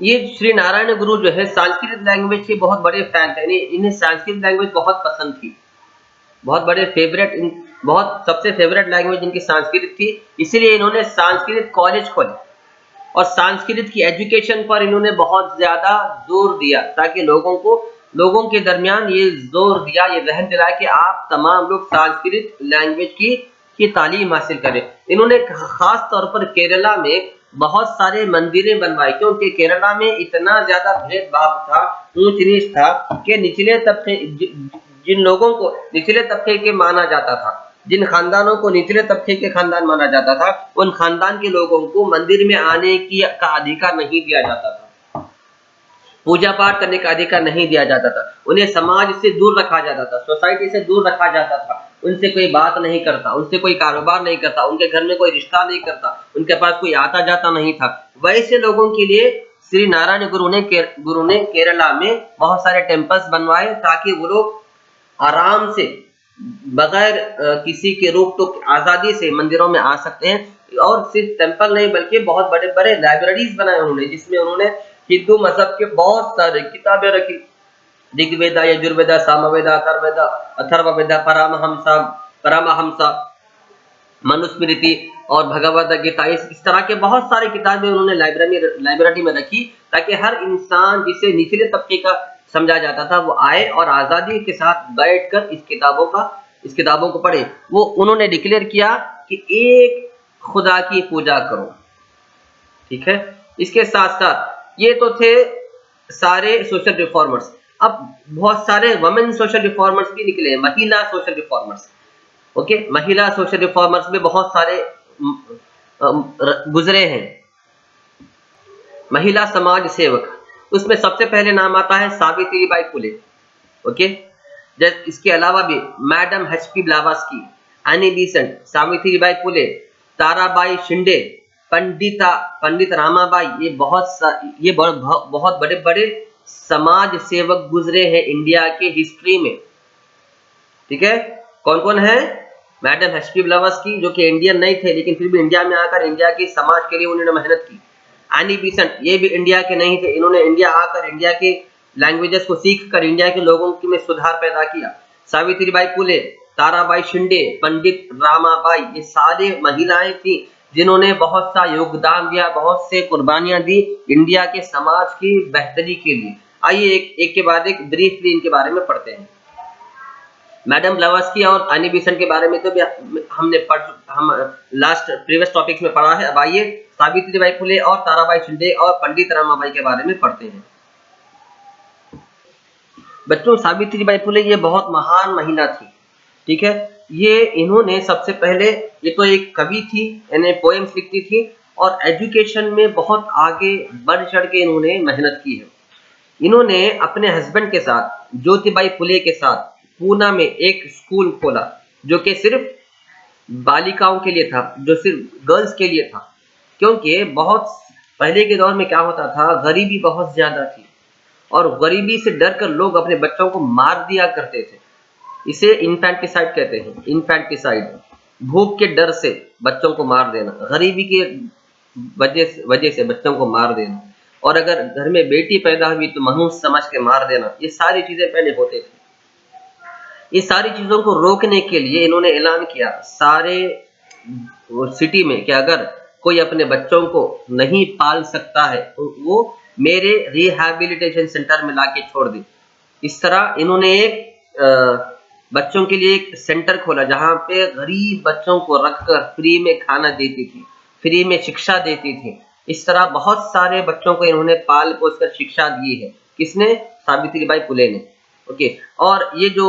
ये श्री नारायण गुरु जो है संस्कृत लैंग्वेज के बहुत बड़े फैन थे। इन्हें संस्कृत लैंग्वेज बहुत पसंद थी। बहुत बड़े फेवरेट बहुत सबसे फेवरेट लैंग्वेज इनकी संस्कृत थी। इसीलिए इन्होंने संस्कृत कॉलेज खोले और संस्कृत की एजुकेशन पर इन्होंने बहुत ज़्यादा ज़ोर दिया, ताकि लोगों के दरमियान ये ज़ोर दिया, ये ज़हन दिलाया कि आप तमाम लोग संस्कृत लैंग्वेज की तालीम हासिल करें। इन्होंने ख़ास तौर पर केरला में बहुत सारे मंदिरें बनवाई, क्योंकि केरला में इतना ज़्यादा भेदभाव था, ऊंच-नीच था कि निचले तबके जिन लोगों को निचले तबके के माना जाता था, जिन खानदानों को निचले तबके के खानदान माना जाता था, उन खानदान के लोगों को मंदिर में आने का अधिकार नहीं दिया जाता था। पूजा पाठ करने का अधिकार नहीं दिया जाता था। उन्हें समाज से दूर रखा जाता था, सोसाइटी से दूर रखा जाता था। उनसे कोई बात नहीं करता, उनसे कोई कारोबार नहीं करता, उनके घर में कोई रिश्ता नहीं करता, उनके पास कोई आता-जाता नहीं था। वैसे लोगों के लिए श्री नारायण गुरु ने केरला में बहुत सारे टेम्पल्स बनवाए, ताकि वो लोग आराम से बगैर किसी के रोक-टोक आज़ादी से मंदिरों में आ सकते हैं। और सिर्फ टेम्पल नहीं, बल्कि बहुत बड़े-बड़े लाइब्रेरीज़ बनाए उन्होंने, जिसमें उन्होंने हिंदू मज़हब के बहुत सारे किताबें रखी। ऋग्वेद, यजुर्वेद, सामवेद, अथर्ववेद, परमहंसा, मनुस्मृति और भगवद गीता, इस तरह के बहुत सारी किताबें उन्होंने लाइब्रेरी में रखी, ताकि हर इंसान जिसे निचले तबके का समझा जाता था, वो आए और आज़ादी के साथ बैठकर इस किताबों को पढ़े। वो उन्होंने डिक्लेयर किया कि एक खुदा की पूजा करो, ठीक है? इसके साथ-साथ ये तो थे सारे सोशल रिफॉर्मर्स। अब बहुत सारे वुमेन सोशल रिफॉर्मर्स भी निकले, महिला सोशल रिफॉर्मर्स। ओके, महिला सोशल रिफॉर्मर्स में बहुत सारे गुजरे हैं। महिला समाज सेवक, उसमें सबसे पहले नाम आता है सावित्रीबाई फुले। ओके, इसके अलावा भी madam H P. Blavatsky, Annie Besant, Savitribai Phule, Tarabai Shinde, Pandit Ramabai, ये बहुत बड़े-बड़े समाज सेवक गुजरे हैं इंडिया के हिस्ट्री में। ठीक है, कौन-कौन है? Madam H P. ब्लावात्स्की, जो कि इंडियन नहीं थे, लेकिन फिर भी इंडिया में आकर इंडिया के समाज के लिए उन्होंने मेहनत की। एनी बेसेंट, ये भी इंडिया के नहीं थे, इन्होंने इंडिया आकर इंडिया के लैंग्वेजेस को सीख कर इंडिया के लोगों में सुधार पैदा किया। सावित्रीबाई फुले, ताराबाई शिंदे, पंडित रामाबाई, ये सारे महिलाएं थी जिन्होंने बहुत सा योगदान दिया, बहुत से कुर्बानियां दी इंडिया के समाज की बेहतरी के लिए। आइए एक के बाद एक ब्रीफली इनके बारे में पढ़ते हैं। मैडम ब्लावात्स्की और एनी बेसेंट के बारे में तो भी हम लास्ट प्रीवियस टॉपिक्स में पढ़ा है। अब आइए सावित्रीबाई फुले और ताराबाई शिंदे और पंडित रामाबाई के बारे में पढ़ते हैं। बच्चों, सावित्रीबाई फुले ये बहुत महान महिला थी, ठीक है। ये इन्होंने सबसे पहले, ये तो एक कवि थी, इन्हें पोएम्स लिखती थी और एजुकेशन में बहुत आगे बढ़ चढ़ के इन्होंने मेहनत की है। इन्होंने अपने हस्बैंड के साथ, ज्योतिबाई फुले के साथ, पूना में एक स्कूल खोला, जो कि सिर्फ बालिकाओं के लिए था, जो सिर्फ गर्ल्स के लिए था। क्योंकि बहुत पहले के दौर में क्या होता था, गरीबी बहुत ज़्यादा थी और गरीबी से डर कर लोग अपने बच्चों को मार दिया करते थे। इसे इन्फैंटिसाइड कहते हैं, इन्फैंटिसाइड। भूख के डर से बच्चों को मार देना, गरीबी के वजह से बच्चों को मार देना, और अगर घर में बेटी पैदा हुई तो मनुष्य समझ के मार देना, ये सारी चीज़ें पहले होते थे। ये सारी चीज़ों को रोकने के लिए इन्होंने ऐलान किया सारे सिटी में कि अगर कोई अपने बच्चों को नहीं पाल सकता है तो वो मेरे रिहैबिलिटेशन सेंटर में लाके छोड़ दे। इस तरह इन्होंने एक बच्चों के लिए एक सेंटर खोला, जहाँ पे गरीब बच्चों को रखकर फ्री में खाना देती थी, फ्री में शिक्षा देती थी। इस तरह बहुत सारे बच्चों को इन्होंने पाल पोस कर शिक्षा दी है। किसने? सावित्रीबाई फुले ने। ओके, और ये जो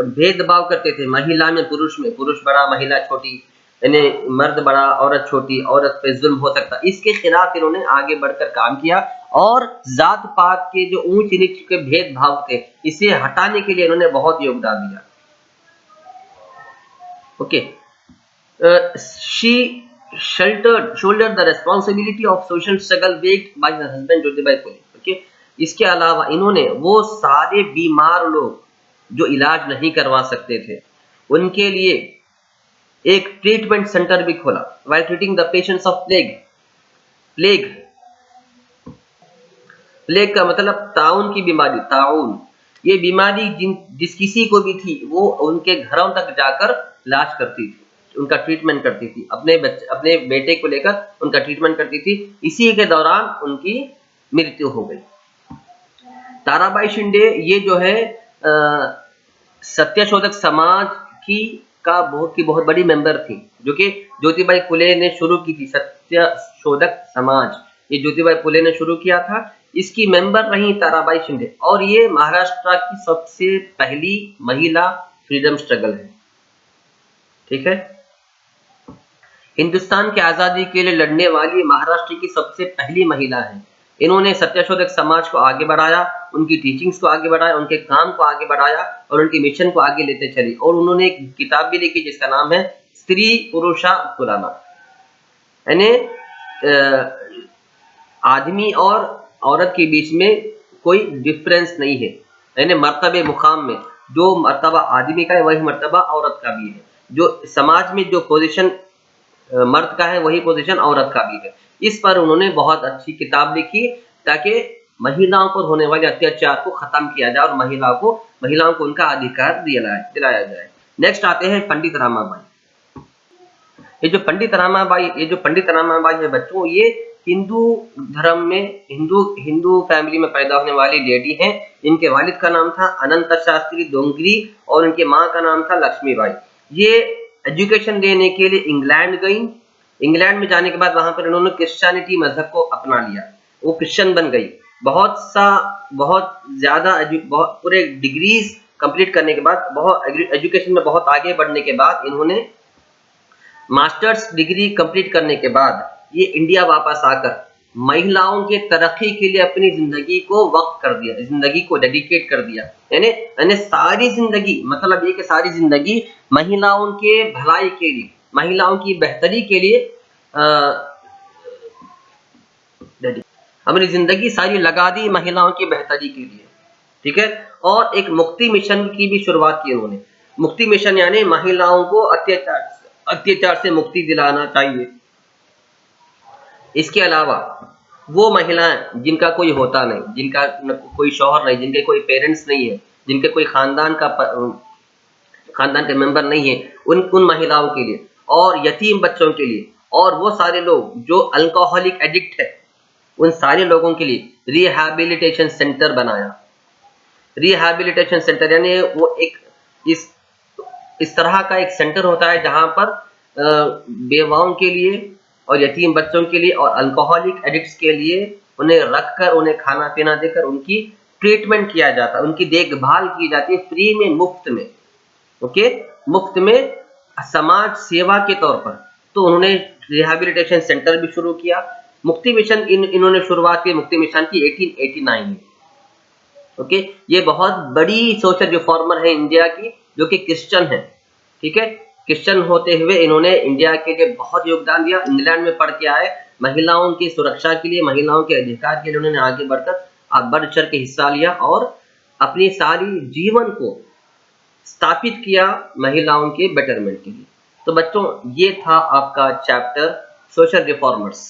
भेदभाव करते थे महिला में पुरुष में, पुरुष बड़ा महिला छोटी, यानी मर्द बड़ा औरत छोटी, औरत पे जुल्म हो सकता, इसके खिलाफ इन्होंने आगे बढ़कर काम किया और जात पात के जो ऊंच नीच के भेदभाव थे, इसे हटाने के लिए इन्होंने बहुत योगदान दिया। Okay, she shouldered the responsibility of social struggle waged by her husband Jyotibai Phule. Okay, इसके अलावा इन्होंने वो सारे बीमार लोग जो इलाज नहीं करवा सकते थे, उनके लिए एक ट्रीटमेंट सेंटर भी खोला। while treating the patients of plague plague का मतलब ताउन की बीमारी, ताउन। ये बीमारी जिस किसी को भी थी वो उनके घरों तक जाकर इलाज करती थी, उनका ट्रीटमेंट करती थी, अपने बेटे को लेकर उनका ट्रीटमेंट करती थी। इसी के दौरान उनकी मृत्यु हो गई। ताराबाई शिंदे ये जो है सत्यशोधक समाज की बहुत बड़ी मेंबर थी, जो कि ज्योतिबाई फुले ने शुरू की थी। सत्यशोधक समाज ये ज्योतिबाई फुले ने शुरू किया था, इसकी मेंबर रही ताराबाई शिंदे, और ये महाराष्ट्र की सबसे पहली महिला फ्रीडम स्ट्रगल है। ठीक है, हिंदुस्तान की आजादी के लिए लड़ने वाली महाराष्ट्र की सबसे पहली महिला है। इन्होंने सत्यशोधक समाज को आगे बढ़ाया, उनकी टीचिंग्स को आगे बढ़ाया, उनके काम को आगे बढ़ाया और उनके मिशन को आगे लेते चली। और उन्होंने एक किताब भी लिखी जिसका नाम है स्त्री पुरुषा तुलना, यानी आदमी और औरत के बीच में कोई डिफरेंस नहीं है, यानी मर्तबे मुकाम में जो मर्तबा आदमी का है वही मर्तबा औरत का भी है, जो समाज में जो पोजीशन मर्द का है वही पोजीशन औरत का भी है। इस पर उन्होंने बहुत अच्छी किताब लिखी ताकि महिलाओं पर होने वाले अत्याचार को खत्म किया जाए और महिलाओं को उनका अधिकार दिलाया जाए। नेक्स्ट आते हैं पंडित रामाबाई। ये जो पंडित रामाबाई है बच्चों, ये हिंदू धर्म में हिंदू फैमिली में पैदा होने वाली लेडी हैं। इनके वालिद का नाम था अनंत शास्त्री डोंगरी और इनके माँ का नाम था लक्ष्मीबाई। ये एजुकेशन लेने के लिए इंग्लैंड गई। इंग्लैंड में जाने के बाद वहां पर इन्होंने क्रिश्चियनिटी मजहब को अपना लिया, वो क्रिश्चियन बन गई। बहुत ज्यादा पूरे डिग्रीज कंप्लीट करने के बाद, एजुकेशन में बहुत आगे बढ़ने के बाद, इन्होंने मास्टर्स डिग्री कंप्लीट करने के बाद ये इंडिया वापस आकर महिलाओं के तरक्की के लिए अपनी जिंदगी को वक्त कर दिया, जिंदगी को डेडिकेट कर दिया। यानी सारी जिंदगी, मतलब ये कि सारी जिंदगी महिलाओं के भलाई के लिए, महिलाओं की बेहतरी के लिए अपनी जिंदगी सारी लगा दी महिलाओं की बेहतरी के लिए। ठीक है, और एक मुक्ति मिशन की भी शुरुआत की उन्होंने। मुक्ति मिशन यानी महिलाओं को अत्याचार से मुक्ति दिलाना चाहिए। इसके अलावा वो महिलाएं जिनका कोई होता नहीं, जिनका कोई शौहर नहीं, जिनके कोई पेरेंट्स नहीं है, जिनके कोई खानदान के मेंबर नहीं है, उन महिलाओं के लिए और यतीम बच्चों के लिए और वो सारे लोग जो अल्कोहलिक एडिक्ट है, उन सारे लोगों के लिए रिहैबिलिटेशन सेंटर बनाया। रिहैबिलिटेशन सेंटर यानी वो एक इस तरह का एक सेंटर होता है जहां पर बेवाओं के लिए और यतीम बच्चों के लिए और अल्कोहलिक एडिक्ट्स के लिए उन्हें रखकर, उन्हें खाना पीना देकर उनकी ट्रीटमेंट किया जाता है, उनकी देखभाल की जाती है फ्री में, मुफ्त में। ओके, मुफ्त में समाज सेवा के तौर पर। तो उन्होंने रिहैबिलिटेशन सेंटर भी शुरू किया। मुक्ति मिशन इन्होंने शुरुआत की मुक्ति मिशन की 1889 में। ओके, ये बहुत बड़ी सोशल रिफॉर्मर है इंडिया की, जो कि क्रिश्चियन है। ठीक है, क्रिश्चियन होते हुए इन्होंने इंडिया के लिए बहुत योगदान दिया। इंग्लैंड में पढ़ के आए, महिलाओं की सुरक्षा के लिए, महिलाओं के अधिकार के लिए उन्होंने आगे बढ़ चढ़ के हिस्सा लिया और अपनी सारी जीवन को स्थापित किया महिलाओं के बेटरमेंट के लिए। तो बच्चों, ये था आपका चैप्टर सोशल रिफॉर्मर्स,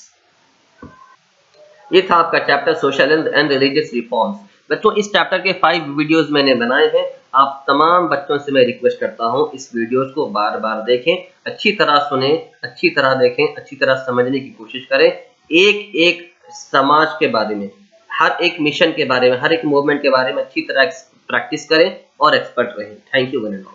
ये था आपका chapter social and religious reforms. बच्चों, इस चैप्टर के 5 वीडियोस मैंने बनाए हैं। आप तमाम बच्चों से मैं रिक्वेस्ट करता हूं इस वीडियोस को बार बार देखें, अच्छी तरह सुने, अच्छी तरह देखें, अच्छी तरह समझने की कोशिश करें। एक एक समाज के बारे में, हर एक मिशन के बारे में, हर एक मूवमेंट के बारे में अच्छी तरह प्रैक्टिस करें और एक्सपर्ट रहें। Thank you one and all.